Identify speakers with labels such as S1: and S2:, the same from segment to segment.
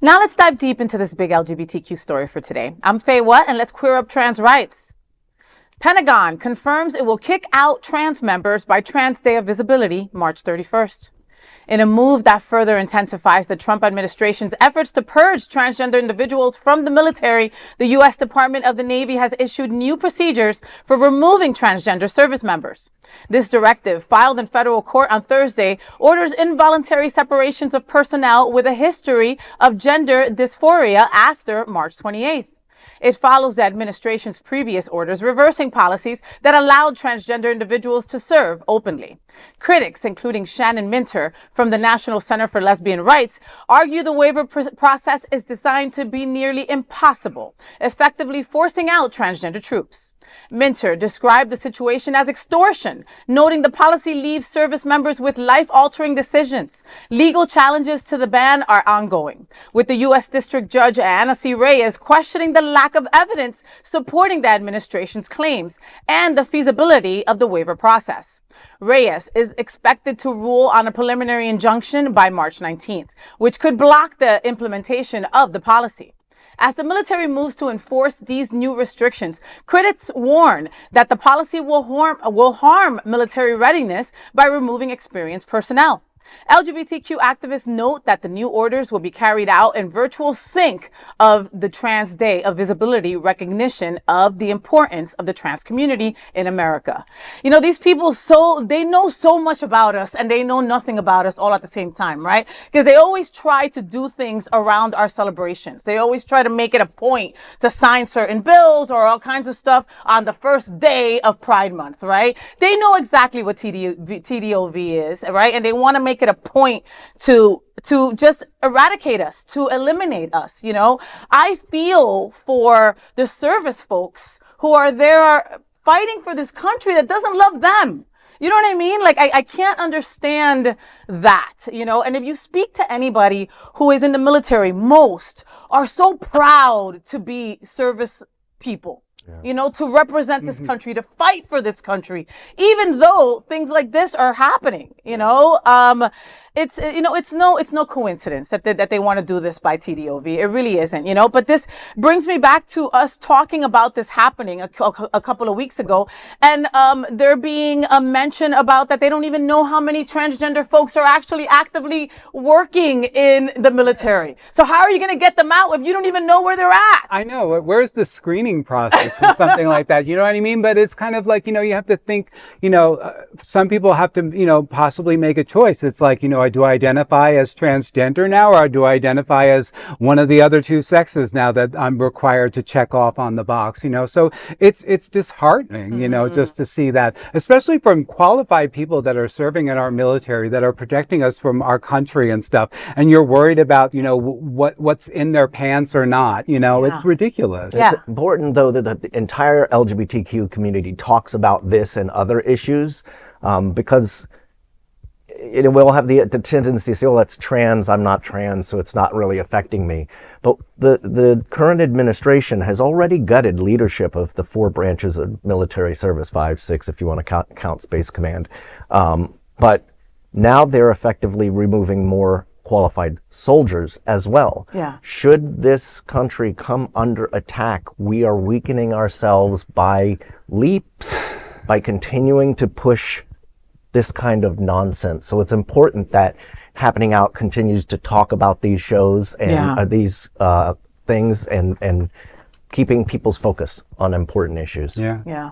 S1: Now let's dive deep into this big LGBTQ story for today. I'm Faye Watt, and let's queer up trans rights. Pentagon confirms it will kick out trans members by Trans Day of Visibility, March 31st. In a move that further intensifies the Trump administration's efforts to purge transgender individuals from the military, the U.S. Department of the Navy has issued new procedures for removing transgender service members. This directive, filed in federal court on Thursday, orders involuntary separations of personnel with a history of gender dysphoria after March 28th. It follows the administration's previous orders reversing policies that allowed transgender individuals to serve openly. Critics, including Shannon Minter from the National Center for Lesbian Rights, argue the waiver process is designed to be nearly impossible, effectively forcing out transgender troops. Minter described the situation as extortion, noting the policy leaves service members with life-altering decisions. Legal challenges to the ban are ongoing, with the U.S. District Judge Anna C. Reyes questioning the lack of evidence supporting the administration's claims and the feasibility of the waiver process. Reyes is expected to rule on a preliminary injunction by March 19th, which could block the implementation of the policy. As the military moves to enforce these new restrictions, critics warn that the policy will harm military readiness by removing experienced personnel. LGBTQ activists note that the new orders will be carried out in virtual sync of the Trans Day of Visibility recognition of the importance of the trans community in America. You know, these people, they know so much about us and they know nothing about us all at the same time, right? Because they always try to do things around our celebrations. They always try to make it a point to sign certain bills or all kinds of stuff on the first day of Pride Month, right? They know exactly what TDOV is, right? And they want to make it a point to just eradicate us, to eliminate us. You know, I feel for the service folks who are there fighting for this country that doesn't love them. You know what I mean? Like, I can't understand that, you know, and if you speak to anybody who is in the military, most are so proud to be service people. Yeah. You know, to represent this country, to fight for this country, even though things like this are happening, you know, it's no coincidence that they want to do this by TDOV. It really isn't, you know, but this brings me back to us talking about this happening a couple of weeks ago, and there being a mention about that they don't even know how many transgender folks are actually actively working in the military. So how are you going to get them out if you don't even know where they're at?
S2: I know. Where's the screening process for something like that? You know what I mean? But it's kind of like, you know, you have to think, you know, some people have to, you know, possibly make a choice. It's like, you know, do I identify as transgender now, or do I identify as one of the other two sexes now that I'm required to check off on the box, you know? So it's disheartening, you know, just to see that, especially from qualified people that are serving in our military, that are protecting us from our country and stuff. And you're worried about, you know, what's in their pants or not, you know, it's ridiculous.
S3: It's important, though, that the entire LGBTQ community talks about this and other issues, because it will have the tendency to say, oh, that's trans, I'm not trans, so it's not really affecting me. But the current administration has already gutted leadership of the 4 branches of military service, 5, 6, if you want to count Space Command. But now they're effectively removing more qualified soldiers as well.
S1: Yeah.
S3: Should this country come under attack, we are weakening ourselves by leaps by continuing to push this kind of nonsense. So it's important that Happening Out continues to talk about these shows and these things and keeping people's focus on important issues.
S1: Yeah.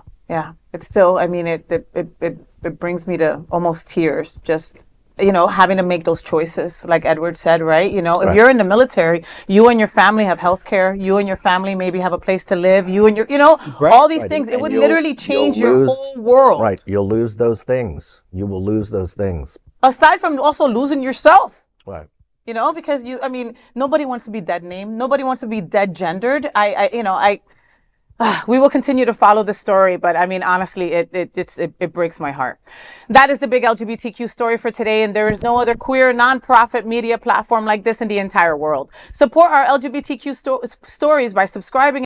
S1: It's still, I mean, it brings me to almost tears, just, you know, having to make those choices, like Edward said, right? You know, if you're in the military, you and your family have health care, you and your family maybe have a place to live, you and your, you know, all these things, it would literally change your whole world.
S3: Right, you'll lose those things. You will lose those things.
S1: Aside from also losing yourself.
S3: Right.
S1: You know, because nobody wants to be dead named. Nobody wants to be dead gendered. We will continue to follow the story, but I mean, honestly, it breaks my heart. That is the big LGBTQ story for today, and there is no other queer nonprofit media platform like this in the entire world. Support our LGBTQ stories by subscribing